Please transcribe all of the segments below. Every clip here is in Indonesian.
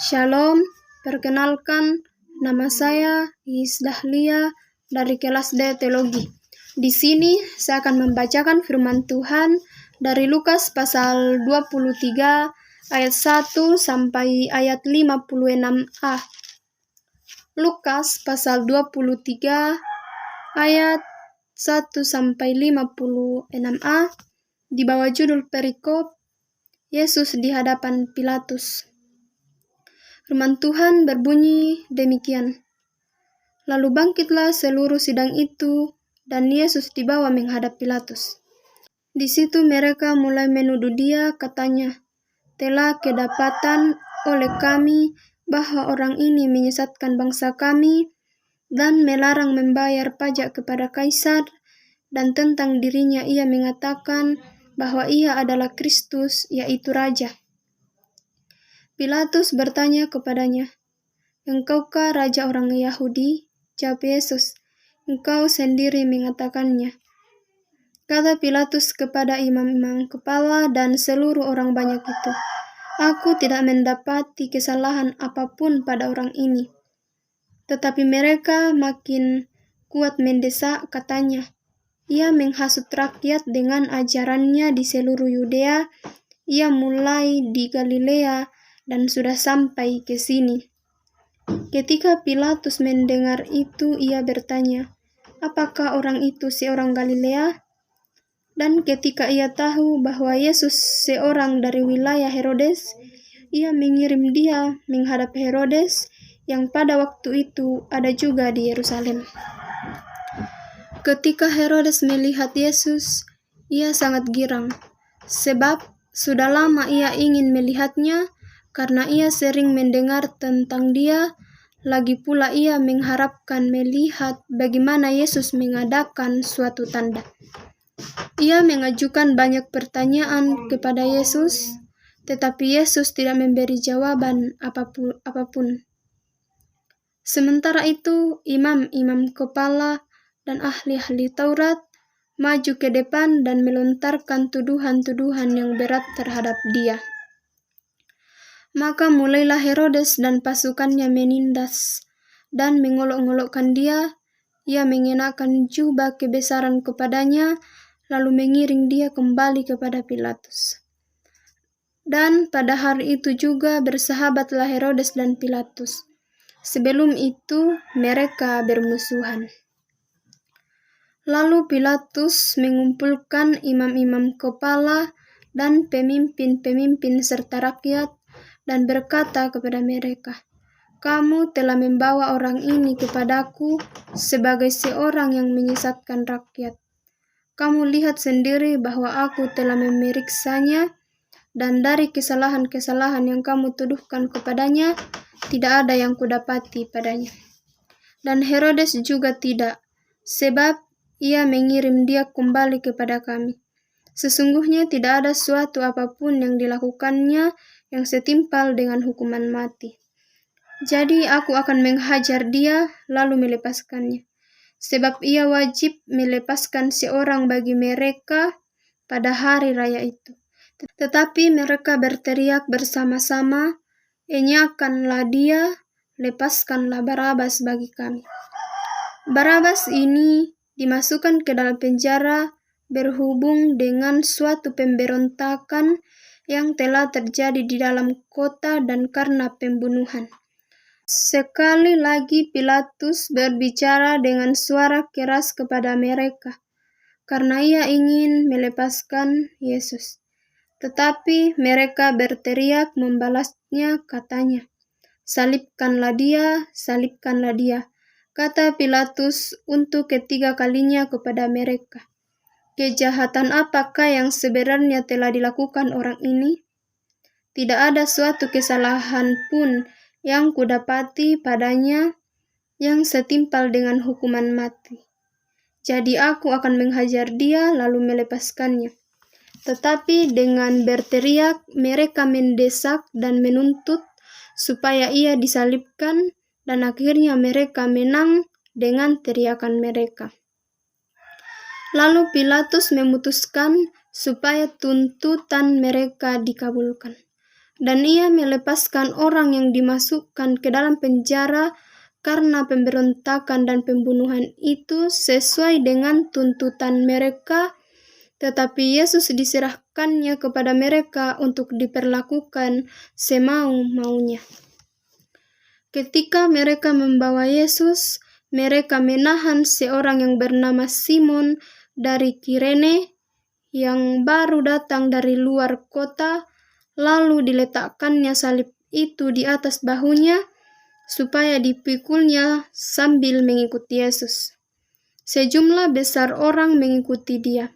Shalom, perkenalkan nama saya Is Dahlia dari kelas D Teologi. Di sini saya akan membacakan firman Tuhan dari Lukas pasal 23 ayat 1 sampai ayat 56a. Lukas pasal 23 ayat 1 sampai 56a di bawah judul perikop Yesus di hadapan Pilatus. Firman Tuhan berbunyi demikian. Lalu bangkitlah seluruh sidang itu, dan Yesus dibawa menghadap Pilatus. Di situ mereka mulai menuduh dia, katanya, telah kedapatan oleh kami bahwa orang ini menyesatkan bangsa kami dan melarang membayar pajak kepada Kaisar, dan tentang dirinya ia mengatakan bahwa ia adalah Kristus, yaitu Raja. Pilatus bertanya kepadanya, "Engkaukah raja orang Yahudi?" Jawab Yesus, "Engkau sendiri mengatakannya." Kata Pilatus kepada imam-imam kepala dan seluruh orang banyak itu, "Aku tidak mendapati kesalahan apapun pada orang ini." Tetapi mereka makin kuat mendesak, katanya, "Ia menghasut rakyat dengan ajarannya di seluruh Yudea. Ia mulai di Galilea dan sudah sampai ke sini." Ketika Pilatus mendengar itu, ia bertanya, "Apakah orang itu seorang Galilea?" Dan ketika ia tahu bahwa Yesus seorang dari wilayah Herodes, ia mengirim dia menghadap Herodes yang pada waktu itu ada juga di Yerusalem. Ketika Herodes melihat Yesus, ia sangat girang, sebab sudah lama ia ingin melihatnya, karena ia sering mendengar tentang dia, lagi pula ia mengharapkan melihat bagaimana Yesus mengadakan suatu tanda. Ia mengajukan banyak pertanyaan kepada Yesus, tetapi Yesus tidak memberi jawaban apapun. Sementara itu, imam-imam kepala dan ahli-ahli Taurat maju ke depan dan melontarkan tuduhan-tuduhan yang berat terhadap dia. Maka mulailah Herodes dan pasukannya menindas dan mengolok-olokkan dia. Ia mengenakan jubah kebesaran kepadanya, lalu mengiring dia kembali kepada Pilatus. Dan pada hari itu juga bersahabatlah Herodes dan Pilatus. Sebelum itu mereka bermusuhan. Lalu Pilatus mengumpulkan imam-imam kepala dan pemimpin-pemimpin serta rakyat, dan berkata kepada mereka, "Kamu telah membawa orang ini kepadaku sebagai seorang yang menyesatkan rakyat. Kamu lihat sendiri bahwa aku telah memeriksanya, dan dari kesalahan-kesalahan yang kamu tuduhkan kepadanya, tidak ada yang kudapati padanya. Dan Herodes juga tidak, sebab ia mengirim dia kembali kepada kami. Sesungguhnya tidak ada suatu apapun yang dilakukannya yang setimpal dengan hukuman mati. Jadi aku akan menghajar dia lalu melepaskannya, sebab ia wajib melepaskan seorang bagi mereka pada hari raya itu." Tetapi mereka berteriak bersama-sama, "Enyahkanlah dia, lepaskanlah Barabas bagi kami." Barabas ini dimasukkan ke dalam penjara berhubung dengan suatu pemberontakan yang telah terjadi di dalam kota dan karena pembunuhan. Sekali lagi Pilatus berbicara dengan suara keras kepada mereka, karena ia ingin melepaskan Yesus. Tetapi mereka berteriak membalasnya, katanya, "Salibkanlah dia, salibkanlah dia." Kata Pilatus untuk ketiga kalinya kepada mereka, "Kejahatan apakah yang sebenarnya telah dilakukan orang ini? Tidak ada suatu kesalahan pun yang kudapati padanya yang setimpal dengan hukuman mati. Jadi aku akan menghajar dia lalu melepaskannya." Tetapi dengan berteriak mereka mendesak dan menuntut supaya ia disalibkan, dan akhirnya mereka menang dengan teriakan mereka. Lalu Pilatus memutuskan supaya tuntutan mereka dikabulkan. dan ia melepaskan orang yang dimasukkan ke dalam penjara karena pemberontakan dan pembunuhan itu sesuai dengan tuntutan mereka, tetapi Yesus diserahkannya kepada mereka untuk diperlakukan semau-maunya. Ketika mereka membawa Yesus, mereka menahan seorang yang bernama Simon dari Kirene yang baru datang dari luar kota, lalu diletakkannya salib itu di atas bahunya supaya dipikulnya sambil mengikuti Yesus. Sejumlah besar orang mengikuti dia.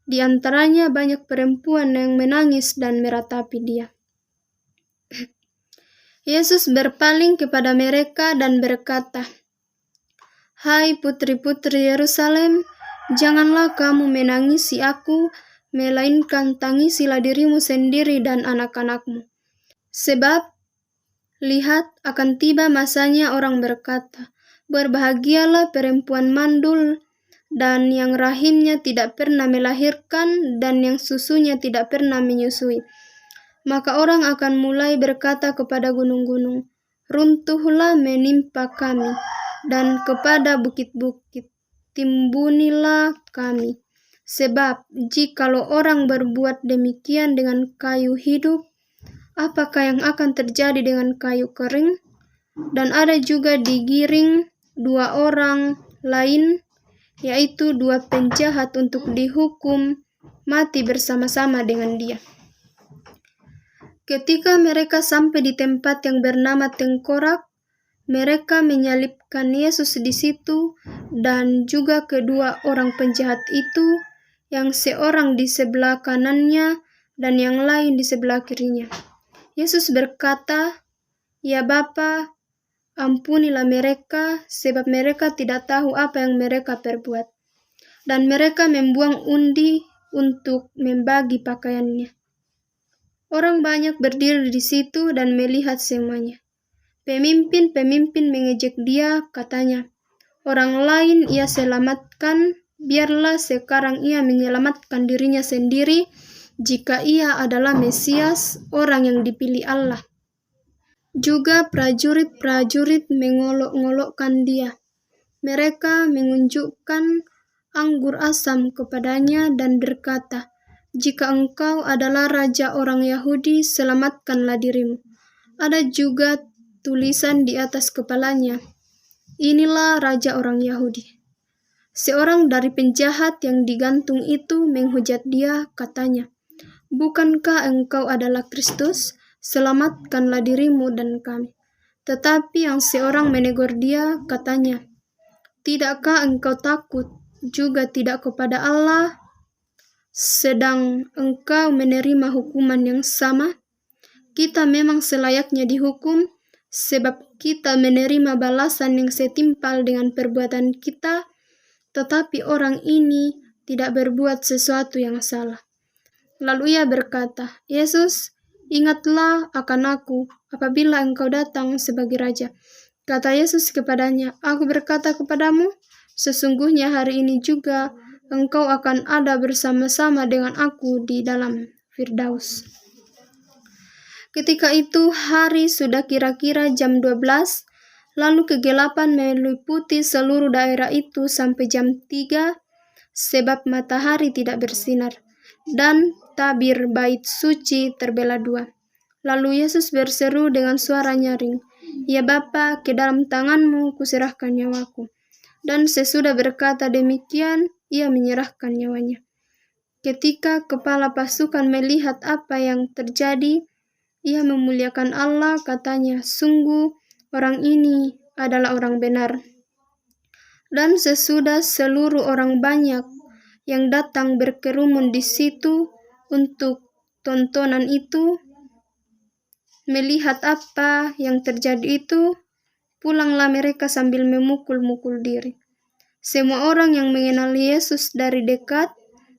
Di antaranya banyak perempuan yang menangis dan meratapi dia. Yesus berpaling kepada mereka dan berkata, "Hai putri-putri Yerusalem, janganlah kamu menangisi aku, melainkan tangisilah dirimu sendiri dan anak-anakmu. Sebab lihat, akan tiba masanya orang berkata, berbahagialah perempuan mandul dan yang rahimnya tidak pernah melahirkan dan yang susunya tidak pernah menyusui. Maka orang akan mulai berkata kepada gunung-gunung, runtuhlah menimpa kami, dan kepada bukit-bukit, timbunilah kami. Sebab jikalau orang berbuat demikian dengan kayu hidup, apakah yang akan terjadi dengan kayu kering? Dan ada juga digiring 2 orang lain, yaitu 2 penjahat untuk dihukum mati bersama-sama dengan dia. Ketika mereka sampai di tempat yang bernama Tengkorak, mereka menyalibkan Yesus di situ dan juga kedua orang penjahat itu, yang seorang di sebelah kanannya dan yang lain di sebelah kirinya. Yesus berkata, "Ya Bapa, ampunilah mereka, sebab mereka tidak tahu apa yang mereka perbuat." Dan mereka membuang undi untuk membagi pakaiannya. Orang banyak berdiri di situ dan melihat semuanya. Pemimpin-pemimpin mengejek dia, katanya, "Orang lain ia selamatkan, biarlah sekarang ia menyelamatkan dirinya sendiri, jika ia adalah Mesias, orang yang dipilih Allah." Juga prajurit-prajurit mengolok-ngolokkan dia. Mereka mengunjukkan anggur asam kepadanya dan berkata, "Jika engkau adalah raja orang Yahudi, selamatkanlah dirimu." Ada juga tulisan di atas kepalanya, "Inilah raja orang Yahudi." Seorang dari penjahat yang digantung itu menghujat dia, katanya, "Bukankah engkau adalah Kristus? Selamatkanlah dirimu dan kami." Tetapi yang seorang menegur dia, katanya, "Tidakkah engkau takut juga tidak kepada Allah, sedang engkau menerima hukuman yang sama? Kita memang selayaknya dihukum, sebab kita menerima balasan yang setimpal dengan perbuatan kita, tetapi orang ini tidak berbuat sesuatu yang salah." Lalu ia berkata, "Yesus, ingatlah akan aku apabila engkau datang sebagai raja." Kata Yesus kepadanya, "Aku berkata kepadamu, sesungguhnya hari ini juga engkau akan ada bersama-sama dengan aku di dalam Firdaus." Ketika itu hari sudah kira-kira jam 12, lalu kegelapan meliputi seluruh daerah itu sampai jam 3, sebab matahari tidak bersinar, dan tabir bait suci terbelah 2. Lalu Yesus berseru dengan suara nyaring, "Ya Bapa, ke dalam tanganmu kuserahkan nyawaku." Dan sesudah berkata demikian, ia menyerahkan nyawanya. Ketika kepala pasukan melihat apa yang terjadi, ia memuliakan Allah, katanya, "Sungguh orang ini adalah orang benar." Dan sesudah seluruh orang banyak yang datang berkerumun di situ untuk tontonan itu, melihat apa yang terjadi itu, pulanglah mereka sambil memukul-mukul diri. Semua orang yang mengenal Yesus dari dekat,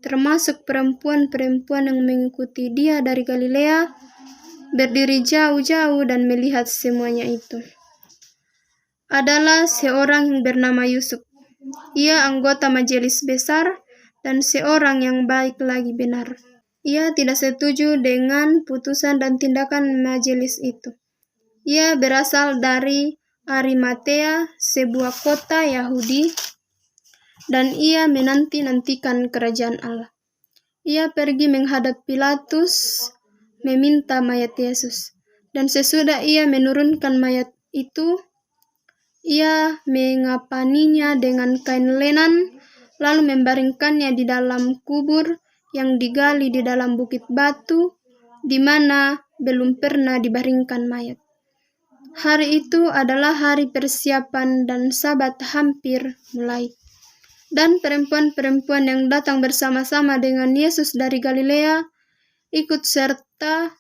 termasuk perempuan-perempuan yang mengikuti dia dari Galilea, berdiri jauh-jauh dan melihat semuanya itu. Adalah seorang yang bernama Yusuf. Ia anggota majelis besar dan seorang yang baik lagi benar. Ia tidak setuju dengan putusan dan tindakan majelis itu. Ia berasal dari Arimatea, sebuah kota Yahudi, dan ia menanti-nantikan kerajaan Allah. Ia pergi menghadap Pilatus, meminta mayat Yesus. Dan sesudah ia menurunkan mayat itu, ia mengapaninya dengan kain lenan, lalu membaringkannya di dalam kubur yang digali di dalam bukit batu, di mana belum pernah dibaringkan mayat. Hari itu adalah hari persiapan dan Sabat hampir mulai. Dan perempuan-perempuan yang datang bersama-sama dengan Yesus dari Galilea ikut serta,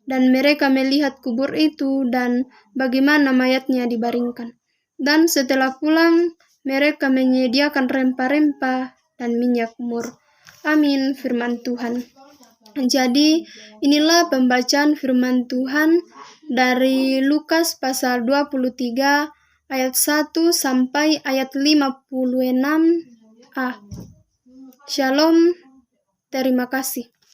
dan mereka melihat kubur itu dan bagaimana mayatnya dibaringkan. Dan setelah pulang, mereka menyediakan rempah-rempah dan minyak mur. Amin, firman Tuhan. Jadi, inilah pembacaan firman Tuhan dari Lukas pasal 23 ayat 1 sampai ayat 56a. Shalom, terima kasih.